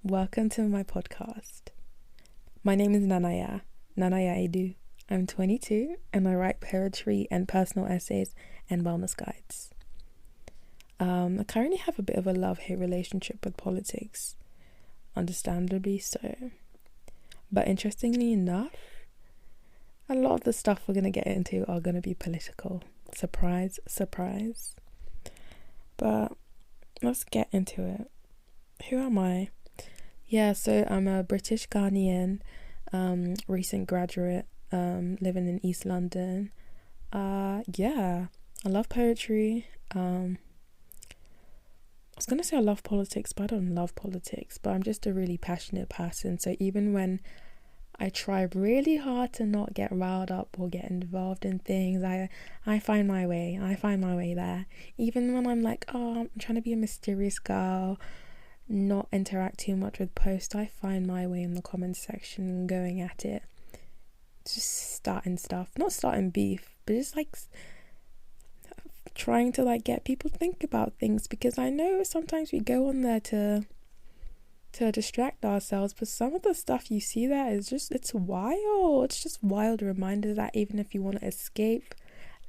Welcome to my podcast. My name is Nanaya Edu. I'm 22 and I write poetry and personal essays and wellness guides. I currently have a bit of a love-hate relationship with politics, understandably so. But interestingly enough, a lot of the stuff we're going to get into are going to be political. Surprise, surprise. But let's get into it. Who am I? Yeah, so I'm a British Ghanaian, recent graduate, living in East London. I love poetry. I was going to say I love politics, but I don't love politics, but I'm just a really passionate person. So even when I try really hard to not get riled up or get involved in things, I find my way. I find my way there. Even when I'm like, I'm trying to be a mysterious girl, not interact too much with posts, I find my way in the comments section and going at it. Just starting stuff. Not starting beef, but just like trying to like get people to think about things, because I know sometimes we go on there to distract ourselves, but some of the stuff you see there is just, it's wild. It's just wild reminder that even if you want to escape,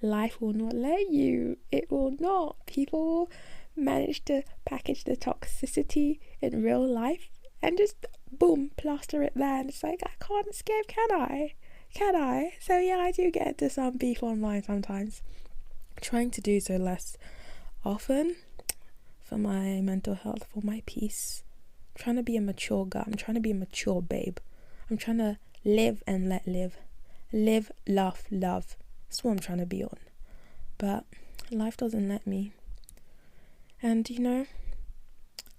life will not let you. It will not. People will manage to package the toxicity in real life and just boom, plaster it there, and it's like, I can't escape, can I? So yeah, I do get into some beef online sometimes. I'm trying to do so less often for my mental health, for my peace. I'm trying to be a mature girl. I'm trying to be a mature babe. I'm trying to live and let live. Live, laugh, love. That's what I'm trying to be on. But life doesn't let me. And you know,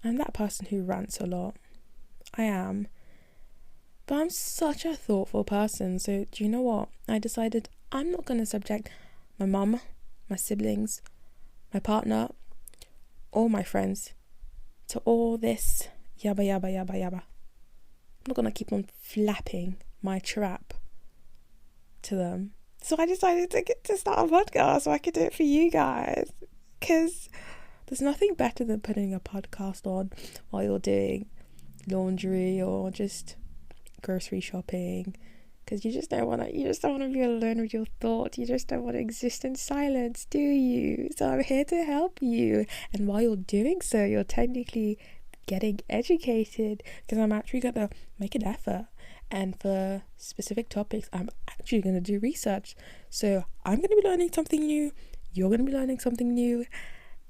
I'm that person who rants a lot. I am. But I'm such a thoughtful person. So do you know what? I decided I'm not going to subject my mum, my siblings, my partner, or my friends to all this yabba yabba yabba yabba. I'm not going to keep on flapping my trap to them. So I decided to start a podcast so I could do it for you guys. Because there's nothing better than putting a podcast on while you're doing laundry or just grocery shopping, because you just don't want to be alone with your thoughts. You just don't want to exist in silence, do you? So I'm here to help you, and while you're doing so, you're technically getting educated, because I'm actually gonna make an effort, and for specific topics I'm actually gonna do research. So I'm gonna be learning something new, you're gonna be learning something new.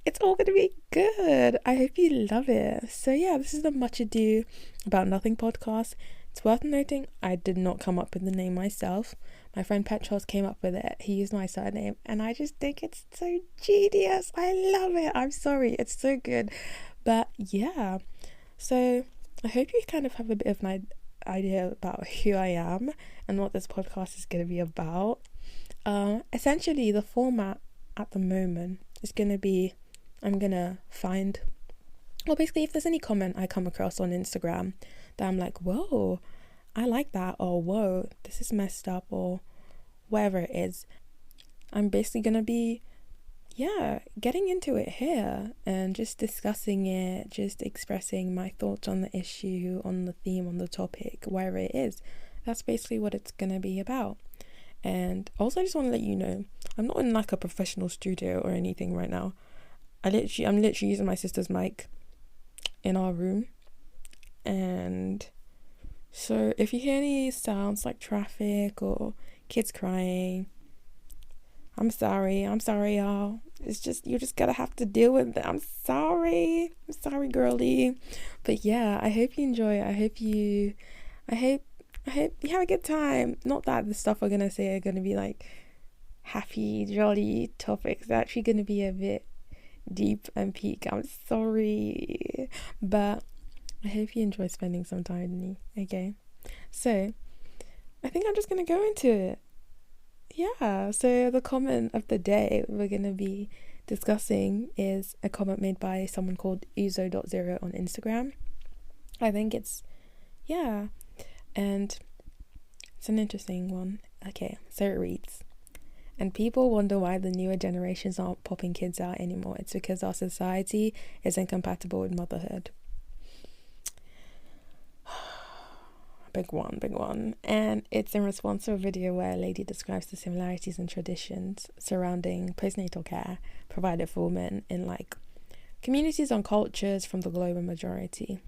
It's all going to be good. I hope you love it. So yeah, this is the Much Ado About Nothing podcast. It's worth noting I did not come up with the name myself. My friend Petros came up with it. He used my surname and I just think it's so genius. I love it. I'm sorry. It's so good. But yeah, so I hope you kind of have a bit of an idea about who I am and what this podcast is going to be about. Essentially, the format at the moment is going to be, I'm gonna find, well, basically if there's any comment I come across on Instagram that I'm like, whoa, I like that, or whoa, this is messed up, or whatever it is, I'm basically gonna be getting into it here and just discussing it, just expressing my thoughts on the issue, on the theme, on the topic, wherever it is. That's basically what it's gonna be about. And also I just want to let you know, I'm not in like a professional studio or anything right now. I'm literally using my sister's mic in our room, and so if you hear any sounds like traffic or kids crying, I'm sorry y'all. It's just, you're just gonna have to deal with it. I'm sorry girlie. But yeah, I hope you enjoy it. I hope you have a good time. Not that the stuff we're gonna say are gonna be like happy, jolly topics. They're actually gonna be a bit deep and peak. I'm sorry, but I hope you enjoy spending some time with me. Okay, so I think I'm just gonna go into it. Yeah, so the comment of the day we're gonna be discussing is a comment made by someone called uzo.0 on Instagram. I think it's and it's an interesting one. Okay, so it reads: and people wonder why the newer generations aren't popping kids out anymore. It's because our society is incompatible with motherhood. big one. And it's in response to a video where a lady describes the similarities and traditions surrounding postnatal care provided for women in like communities and cultures from the global majority.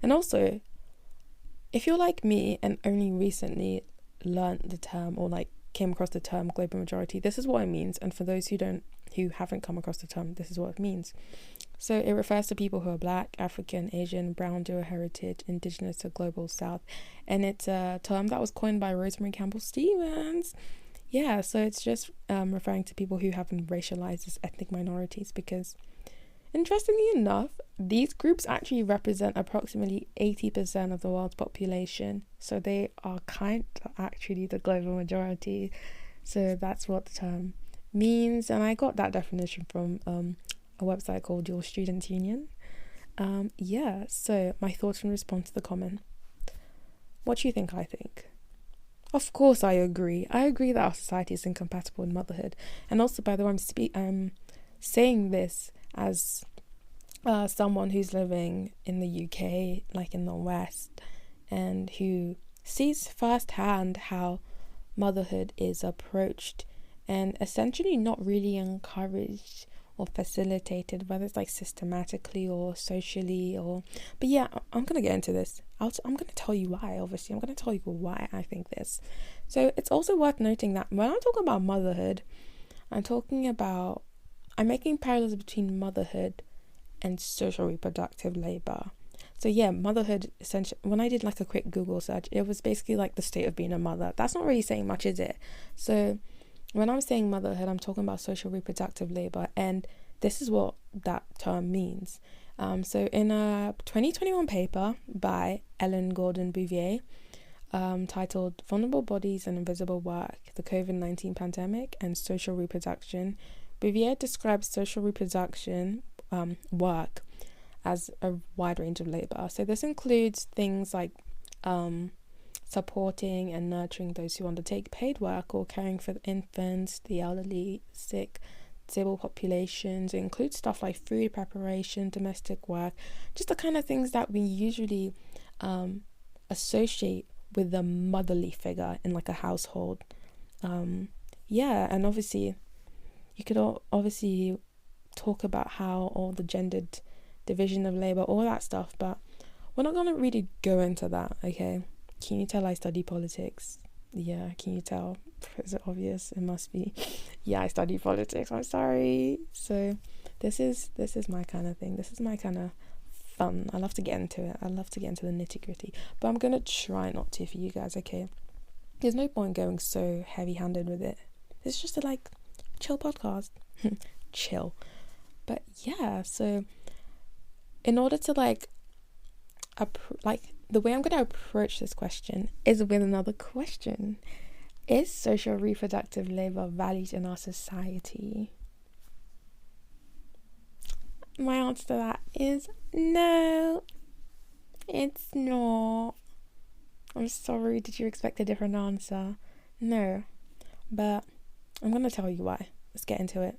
And also, if you're like me and only recently learned the term or like came across the term global majority, this is what it means. And for those who haven't come across the term, this is what it means. So it refers to people who are Black, African, Asian, brown, dual heritage, indigenous to global south. And it's a term that was coined by Rosemary Campbell Stevens. Yeah, so it's just referring to people who have been racialized as ethnic minorities, because interestingly enough, these groups actually represent approximately 80% of the world's population. So they are kind of actually the global majority. So that's what the term means. And I got that definition from a website called Your Students' Union. So my thoughts in response to the comment. What do you think I think? Of course I agree. I agree that our society is incompatible with motherhood. And also, by the way, I'm saying this as someone who's living in the UK, like in the West, and who sees firsthand how motherhood is approached and essentially not really encouraged or facilitated, whether it's like systematically or socially but yeah, I'm gonna get into this. I'm gonna tell you why. Obviously, I'm gonna tell you why I think this. So it's also worth noting that when I'm talking about motherhood, I'm making parallels between motherhood and social reproductive labor. So yeah, motherhood, essentially, when I did like a quick Google search, it was basically like the state of being a mother. That's not really saying much, is it? So when I'm saying motherhood, I'm talking about social reproductive labor, and this is what that term means. So in a 2021 paper by Ellen Gordon Bouvier, titled Vulnerable Bodies and Invisible Work, the COVID-19 Pandemic and Social Reproduction, Bouvier describes social reproduction work as a wide range of labor. So this includes things like supporting and nurturing those who undertake paid work or caring for infants, the elderly, sick, disabled populations. It includes stuff like food preparation, domestic work, just the kind of things that we usually associate with the motherly figure in like a household. And obviously you could obviously talk about how all the gendered division of labor, all that stuff, but we're not going to really go into that, okay? Can you tell I study politics? Yeah, can you tell? Is it obvious? It must be. Yeah, I study politics. I'm sorry. So this is my kind of thing. This is my kind of fun. I love to get into it. I love to get into the nitty-gritty. But I'm going to try not to for you guys, okay? There's no point going so heavy-handed with it. It's just a, like, chill podcast. Chill. But yeah, so in order to, the way I'm going to approach this question is with another question. Is social reproductive labor valued in our society? My answer to that is no, it's not. I'm sorry, did you expect a different answer? No, but I'm going to tell you why. Let's get into it.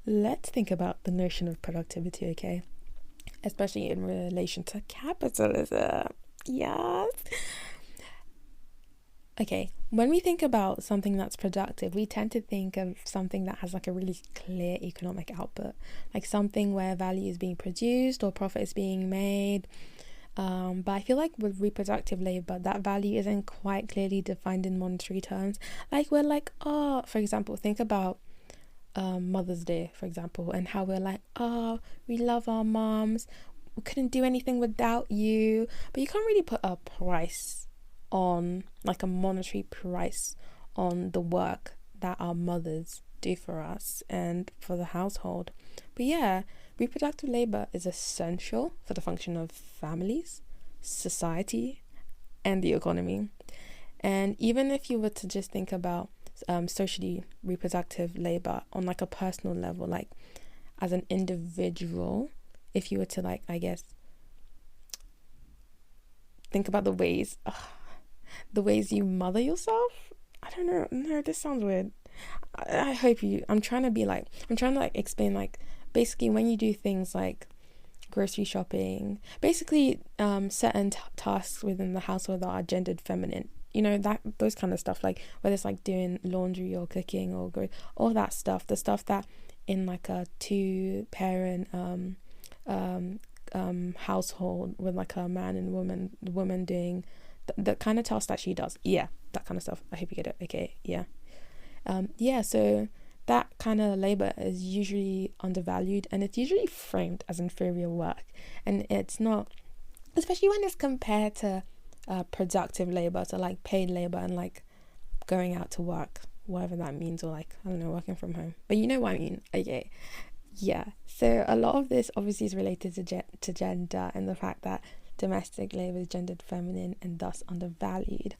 Let's think about the notion of productivity, okay? Especially in relation to capitalism. Yes. Okay, when we think about something that's productive, we tend to think of something that has like a really clear economic output, like something where value is being produced or profit is being made. But I feel like with reproductive labor, that value isn't quite clearly defined in monetary terms. Like we're like, for example, think about Mother's Day, for example, and how we're like, we love our moms, we couldn't do anything without you. But you can't really put a price on, like a monetary price on the work that our mothers do for us and for the household. But yeah, reproductive labor is essential for the function of families, society, and the economy. And even if you were to just think about socially reproductive labor on like a personal level, like as an individual, if you were to like, I guess, think about the ways you mother yourself. I don't know. No, this sounds weird. I hope you, I'm trying to like explain, like, basically when you do things like grocery shopping, basically certain tasks within the household that are gendered feminine, that those kind of stuff, like whether it's like doing laundry or cooking or all that stuff, the stuff that in like a two parent household with like a man and woman, the woman doing the kind of task that she does, that kind of stuff. I hope you get it. Okay, so that kind of labor is usually undervalued, and it's usually framed as inferior work, and it's not, especially when it's compared to productive labor, so like paid labor and like going out to work, whatever that means, or like, I don't know, working from home, but you know what I mean. Okay, so a lot of this obviously is related to gender and the fact that domestic labor is gendered feminine and thus undervalued.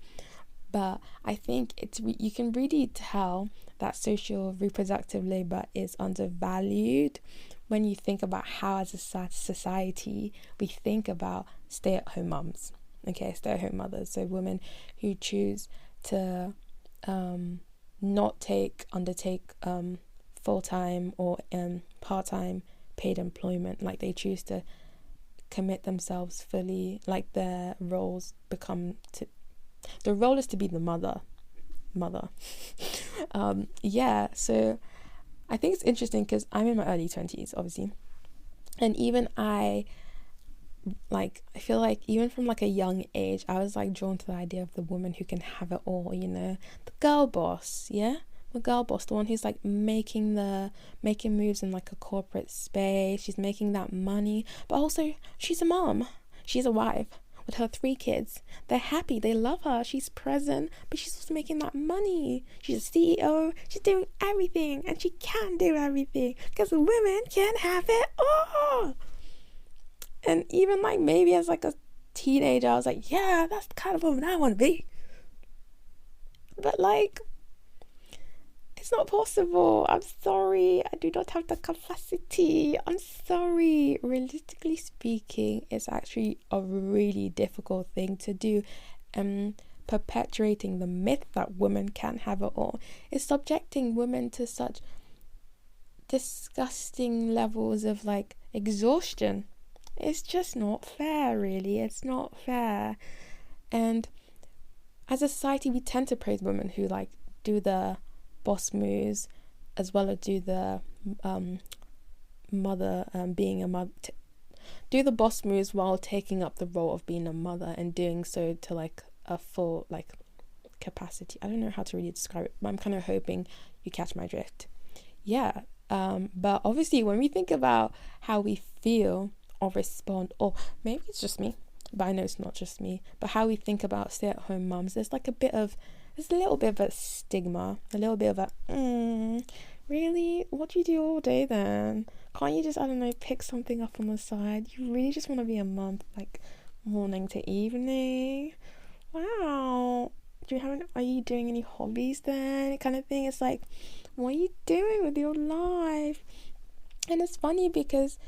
But I think you can really tell that social reproductive labor is undervalued when you think about how as a society we think about stay-at-home mothers, so women who choose to not undertake full-time or part-time paid employment, like they choose to commit themselves fully, like their roles the role is to be the mother. So I think it's interesting because I'm in my early 20s, obviously, and even I feel like even from like a young age I was like drawn to the idea of the woman who can have it all, the girl boss, the one who's like making moves in like a corporate space. She's making that money, but also she's a mom, she's a wife with her 3 kids. They're happy, they love her, she's present, but she's also making that money. She's a CEO, she's doing everything, and she can do everything because women can have it all. And even like maybe as like a teenager I was like, yeah, that's the kind of woman I want to be. But like, it's not possible. I'm sorry. I do not have the capacity. I'm sorry. Realistically speaking, it's actually a really difficult thing to do. Perpetuating the myth that women can't have it all is subjecting women to such disgusting levels of like exhaustion. It's just not fair, really. It's not fair. And as a society, we tend to praise women who like do the boss moves as well as do the being a mother, do the boss moves while taking up the role of being a mother and doing so to like a full like capacity. I don't know how to really describe it, but I'm kind of hoping you catch my drift. But obviously when we think about how we feel or respond, or maybe it's just me, but I know it's not just me, but how we think about stay-at-home mums, there's a little bit of a stigma, a little bit of a really, what do you do all day then? Can't you just, I don't know, pick something up on the side? You really just want to be a mum like morning to evening? Wow. Are you doing any hobbies then? Kind of thing. It's like, what are you doing with your life? And it's funny because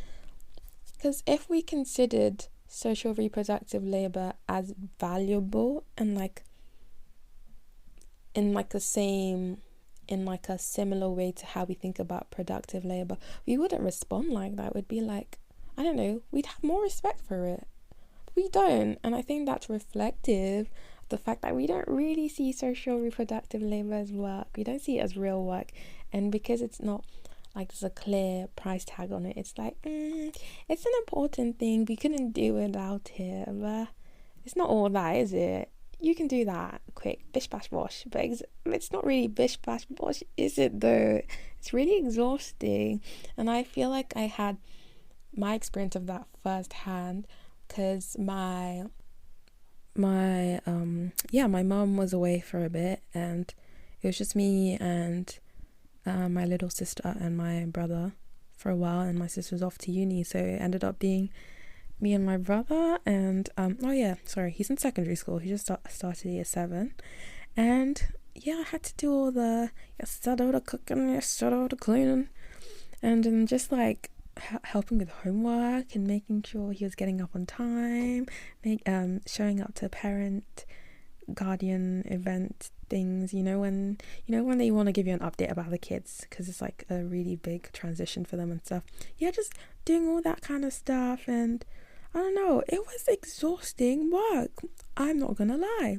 if we considered social reproductive labor as valuable and like in like a similar way to how we think about productive labor, we wouldn't respond like that. We'd be like, I don't know, we'd have more respect for it. But we don't, and I think that's reflective of the fact that we don't really see social reproductive labor as work. We don't see it as real work, and because it's not like there's a clear price tag on it, it's like it's an important thing, we couldn't do without it, but it's not all that, is it? You can do that quick, bish bash bosh, but it's not really bish bash bosh, is it though? It's really exhausting. And I feel like I had my experience of that firsthand because my mum was away for a bit, and it was just me and my little sister and my brother for a while, and my sister was off to uni, so it ended up being me and my brother. And he's in secondary school, he just started year 7, and I had to do all the cooking, the cleaning, and then just like helping with homework and making sure he was getting up on time, showing up to parent guardian event things, when they want to give you an update about the kids, because it's like a really big transition for them and stuff. Yeah, just doing all that kind of stuff. And I don't know, it was exhausting work, I'm not gonna lie.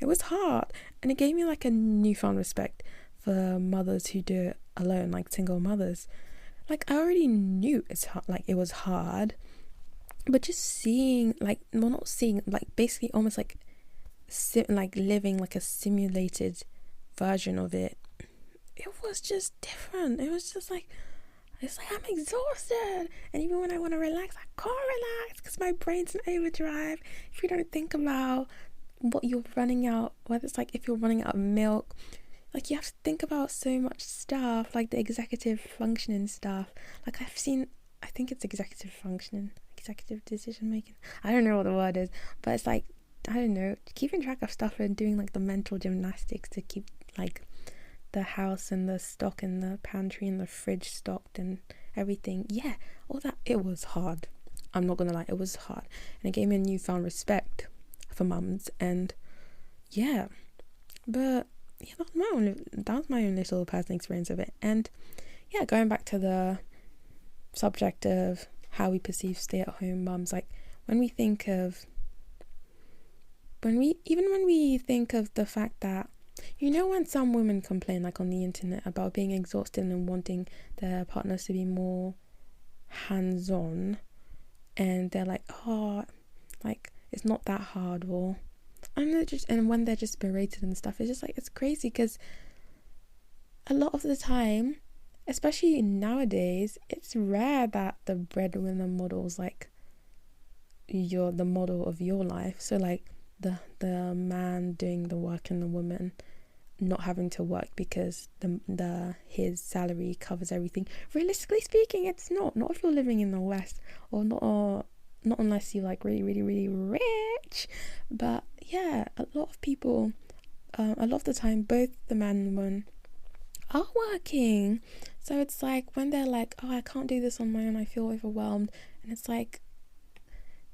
It was hard, and it gave me like a newfound respect for mothers who do it alone, like single mothers. Like, I already knew it's hard, like it was hard, but just seeing, like, well, not seeing, like basically almost like like living like a simulated version of it, it was just different. It was just like, it's like I'm exhausted, and even when I want to relax, I can't relax because my brain's in overdrive. If you don't think about what you're running out, whether it's like if you're running out of milk, like you have to think about so much stuff, like the executive functioning stuff. Like I think it's executive functioning, executive decision making, I don't know what the word is, but it's like, I don't know, keeping track of stuff and doing like the mental gymnastics to keep like the house and the stock and the pantry and the fridge stocked and everything. Yeah, all that. It was hard. I'm not gonna lie, it was hard, and it gave me a newfound respect for mums. And yeah, but yeah, that was my own little personal experience of it. And yeah, going back to the subject of how we perceive stay-at-home mums, like when we think of when we think of the fact that, when some women complain like on the internet about being exhausted and wanting their partners to be more hands-on, and they're like, oh, like it's not that hard, or and when they're just berated and stuff, it's just like, it's crazy, because a lot of the time, especially nowadays, it's rare that the breadwinner model's like you're the model of your life. So like the man doing the work and the woman not having to work because his salary covers everything. Realistically speaking, it's not if you're living in the West, or not unless you're like really, really, really rich. But yeah, a lot of people, a lot of the time, both the man and woman are working. So it's like when they're like, oh, I can't do this on my own, I feel overwhelmed, and it's like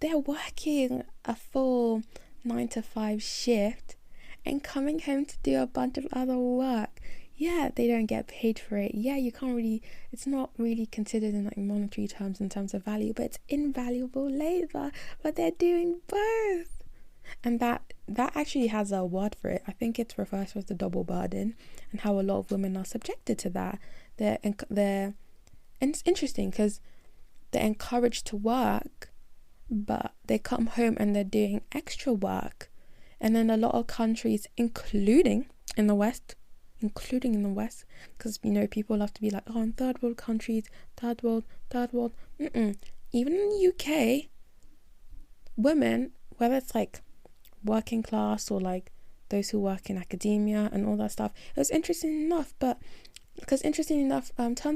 they're working a full 9 to 5 shift and coming home to do a bunch of other work. Yeah, they don't get paid for it. Yeah, you can't really, it's not really considered in like monetary terms, in terms of value, but it's invaluable labor. But they're doing both, and that actually has a word for it. I think it's referred to as the double burden, and how a lot of women are subjected to that. And it's interesting because they're encouraged to work, but they come home and they're doing extra work. And then a lot of countries, including in the West, because people love to be like, oh, in third world countries, third world. Even in the UK, women, whether it's like working class or like those who work in academia and all that stuff, it was interesting enough, turns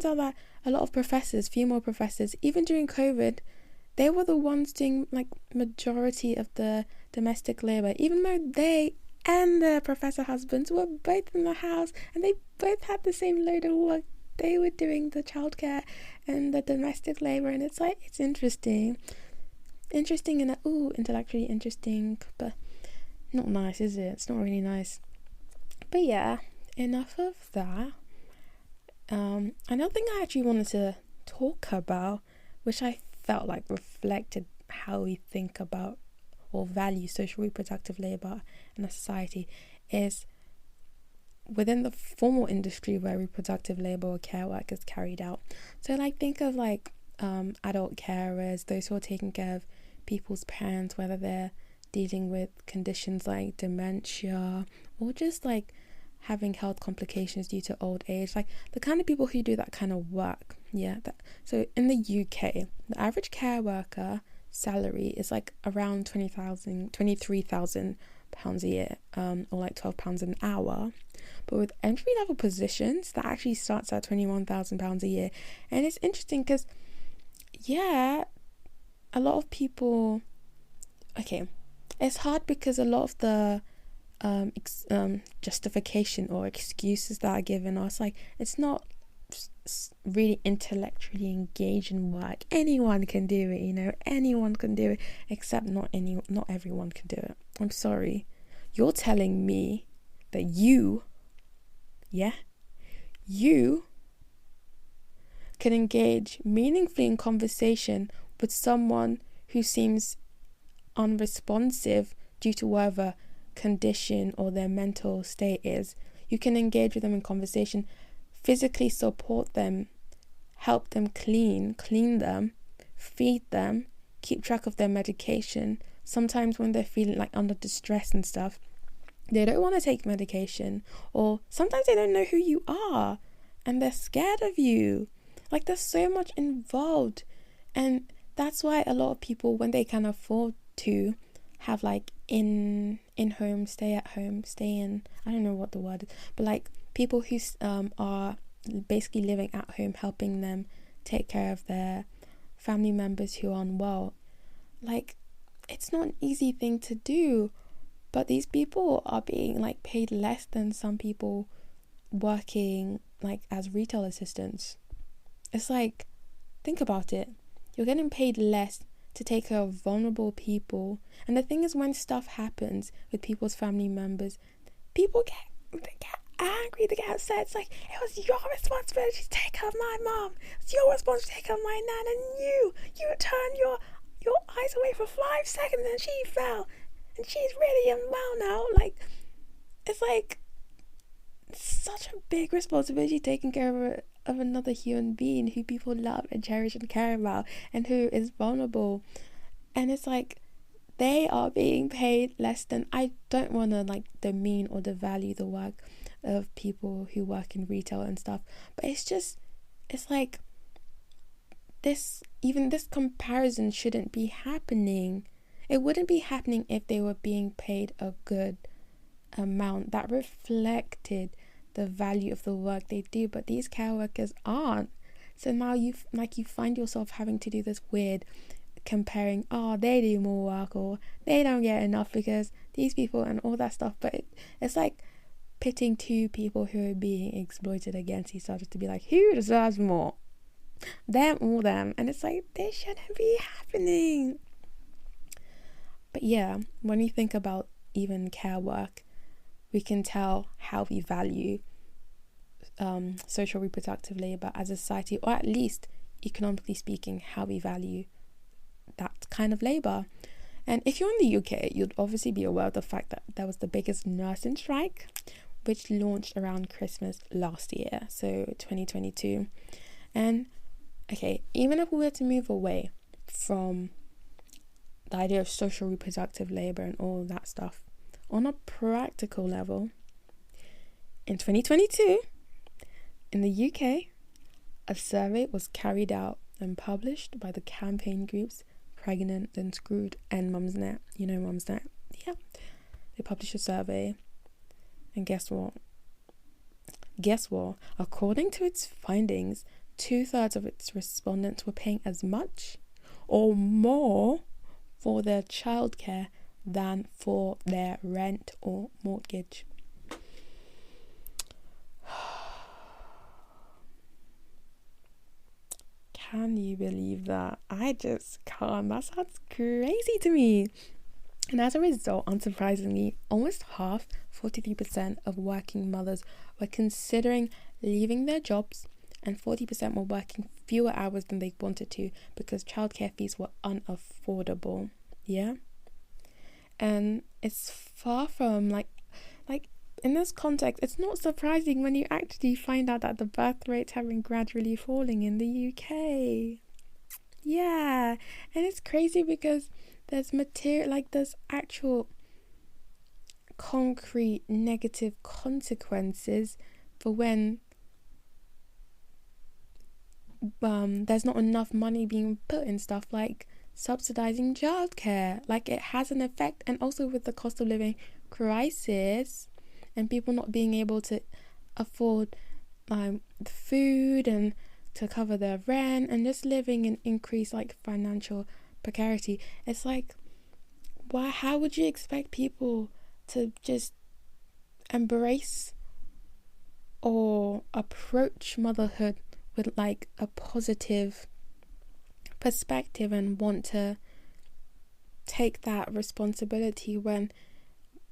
out that a lot of professors, female professors, even during COVID, they were the ones doing like majority of the domestic labor, even though they and their professor husbands were both in the house and they both had the same load of work. They were doing the childcare and the domestic labor, and it's like, it's interesting and intellectually interesting, but not nice, is it? It's not really nice. But yeah, enough of that. Another thing I actually wanted to talk about, which I felt like reflected how we think about or value social reproductive labor in a society, is within the formal industry where reproductive labor or care work is carried out. So like, think of like adult carers, those who are taking care of people's parents, whether they're dealing with conditions like dementia or just like having health complications due to old age, like the kind of people who do that kind of work. So in the UK, the average care worker salary is like around £23,000 a year, or like £12 an hour. But with entry level positions, that actually starts at £21,000 a year. And it's interesting because a lot of people, it's hard because a lot of the justification or excuses that are given us, like, it's not really intellectually engaged in work. Anyone can do it, anyone can do it, except not everyone can do it. I'm sorry, You're telling me that you can engage meaningfully in conversation with someone who seems unresponsive due to whatever condition or their mental state is. You can engage with them in conversation, physically support them, help them clean them, feed them, keep track of their medication. Sometimes when they're feeling like under distress and stuff, they don't want to take medication, or sometimes they don't know who you are and they're scared of you. Like, there's so much involved, and that's why a lot of people, when they can afford to have like in-home, stay-in, I don't know what the word is, but like people who are basically living at home, helping them take care of their family members who are unwell. Like, it's not an easy thing to do, but these people are being like paid less than some people working like as retail assistants. It's like, think about it. You're getting paid less to take care of vulnerable people. And the thing is, when stuff happens with people's family members, people get angry, they get upset. It's like, it was your responsibility to take care of my mom. It's your responsibility to take care of my nan, and you turned your eyes away for 5 seconds and she fell. And she's really unwell now. Like, it's like such a big responsibility taking care of another human being who people love and cherish and care about, and who is vulnerable. And it's like, they are being paid less than, I don't want to like demean or devalue the work of people who work in retail and stuff, but it's like this comparison shouldn't be happening. It wouldn't be happening if they were being paid a good amount that reflected the value of the work they do, but these care workers aren't. So now you find yourself having to do this weird comparing, they do more work, or they don't get enough because these people, and all that stuff. But it's like pitting two people who are being exploited against each other to be like, who deserves more, them or them? And it's like, this shouldn't be happening. But yeah, when you think about even care work, we can tell how we value social reproductive labour as a society, or at least economically speaking, how we value that kind of labour. And if you're in the UK, you'd obviously be aware of the fact that there was the biggest nursing strike, which launched around Christmas last year, so 2022. And okay, even if we were to move away from the idea of social reproductive labour and all that stuff, on a practical level, in 2022, in the UK, a survey was carried out and published by the campaign groups Pregnant and Screwed and Mumsnet. You know Mumsnet? Yeah. They published a survey, and guess what? According to its findings, 2/3 of its respondents were paying as much or more for their childcare than for their rent or mortgage. Can you believe that? I just can't. That sounds crazy to me. And as a result, unsurprisingly, almost half, 43% of working mothers were considering leaving their jobs, and 40% were working fewer hours than they wanted to because childcare fees were unaffordable. Yeah? And it's far from like in this context, it's not surprising when you actually find out that the birth rates have been gradually falling in the UK. Yeah, and it's crazy because there's there's actual concrete negative consequences for when there's not enough money being put in stuff like subsidizing childcare. Like, it has an effect. And also with the cost of living crisis and people not being able to afford the food and to cover their rent, and just living in increased like financial precarity, it's like, how would you expect people to just embrace or approach motherhood with like a positive perspective and want to take that responsibility when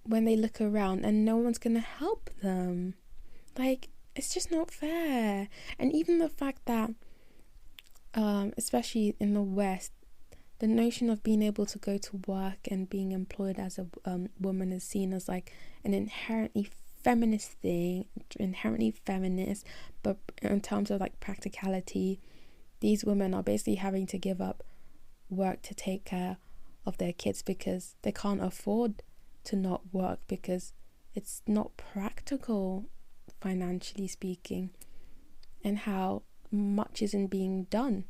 when they look around and no one's gonna help them. Like, it's just not fair. And even the fact that, especially in the West, the notion of being able to go to work and being employed as a woman is seen as like an inherently feminist thing, but in terms of like practicality, these women are basically having to give up work to take care of their kids because they can't afford to not work because it's not practical, financially speaking, and how much isn't being done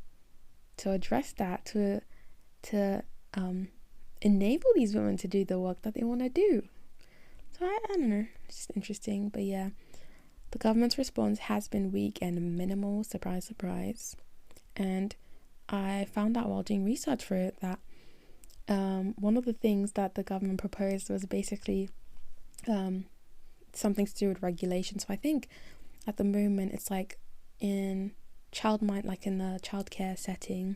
to address that, to enable these women to do the work that they want to do. So I don't know, it's just interesting. But yeah, the government's response has been weak and minimal, surprise, surprise. And I found out while doing research for it that one of the things that the government proposed was basically something to do with regulation. So I think at the moment it's like in the childcare setting,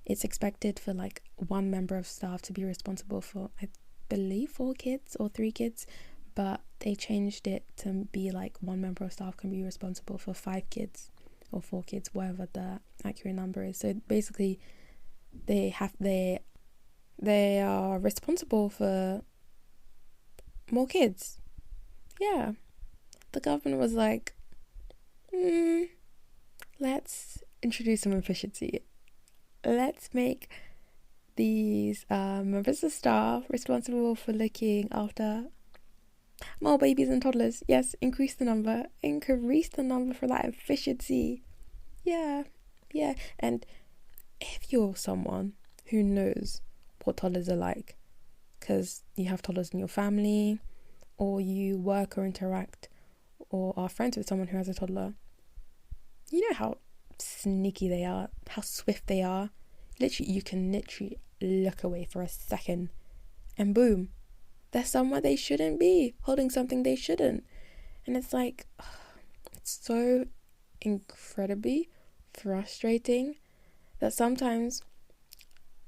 it's expected for like one member of staff to be responsible for, I believe, 4 kids or 3 kids, but they changed it to be like one member of staff can be responsible for 5 kids or 4 kids, whatever the accurate number is. So basically they are responsible for more kids. Yeah, the government was like, let's introduce some efficiency. Let's make these members of staff responsible for looking after more babies and toddlers. Yes, increase the number for that efficiency. Yeah. And if you're someone who knows what toddlers are like, because you have toddlers in your family, or you work or interact or are friends with someone who has a toddler, you know how sneaky they are, how swift they are. You can literally look away for a second and boom, they're somewhere they shouldn't be, holding something they shouldn't. And it's like, it's so incredibly frustrating that sometimes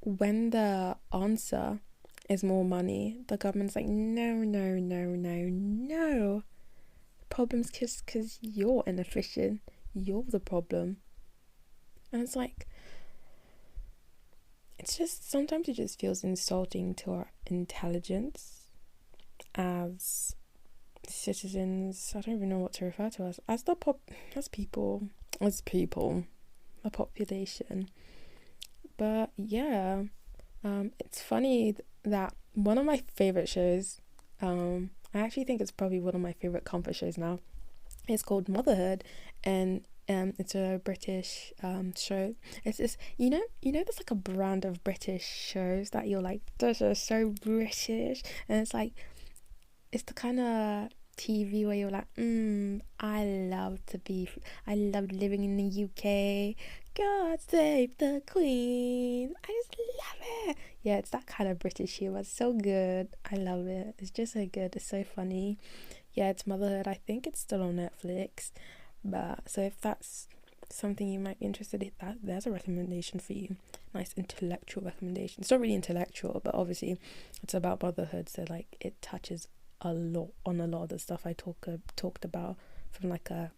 when the answer is more money, the government's like, no. The problem's just because you're inefficient. You're the problem. And it's like, it's just, sometimes it just feels insulting to our intelligence as citizens. I don't even know what to refer to as people, the population. But yeah, it's funny that one of my favorite shows, I actually think it's probably one of my favorite comfort shows now, it's called Motherhood, and it's a British show. It's just, you know there's like a brand of British shows that you're like, those are so British, and it's like, it's the kind of TV where you're like, I love living in the UK. God save the Queen. I just love it. Yeah, it's that kind of British humor. It's so good. I love it. It's just so good. It's so funny. Yeah, it's Motherhood. I think it's still on Netflix. But so if that's something you might be interested in, there's a recommendation for you. Nice intellectual recommendation. It's not really intellectual, but obviously it's about motherhood, so like it touches a lot of the stuff I talked about from like a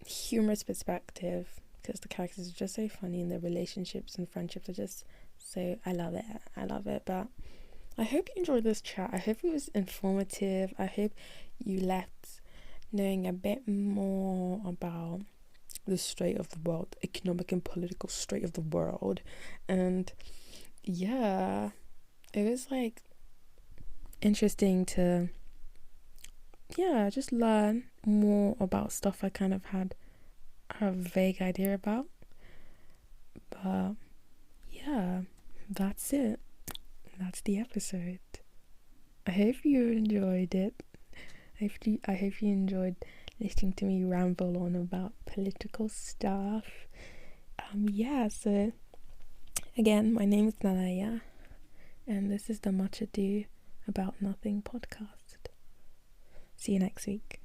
humorous perspective, because the characters are just so funny and the relationships and friendships are just so, I love it. But I hope you enjoyed this chat. I hope it was informative. I hope you left knowing a bit more about the state of the world, economic and political state of the world. And yeah, it was like interesting to just learn more about stuff I kind of had a vague idea about. But yeah, that's it. That's the episode. I hope you enjoyed it. I hope you enjoyed listening to me ramble on about political stuff. So again, my name is Nalaya, and this is the Much Ado About Nothing podcast. See you next week.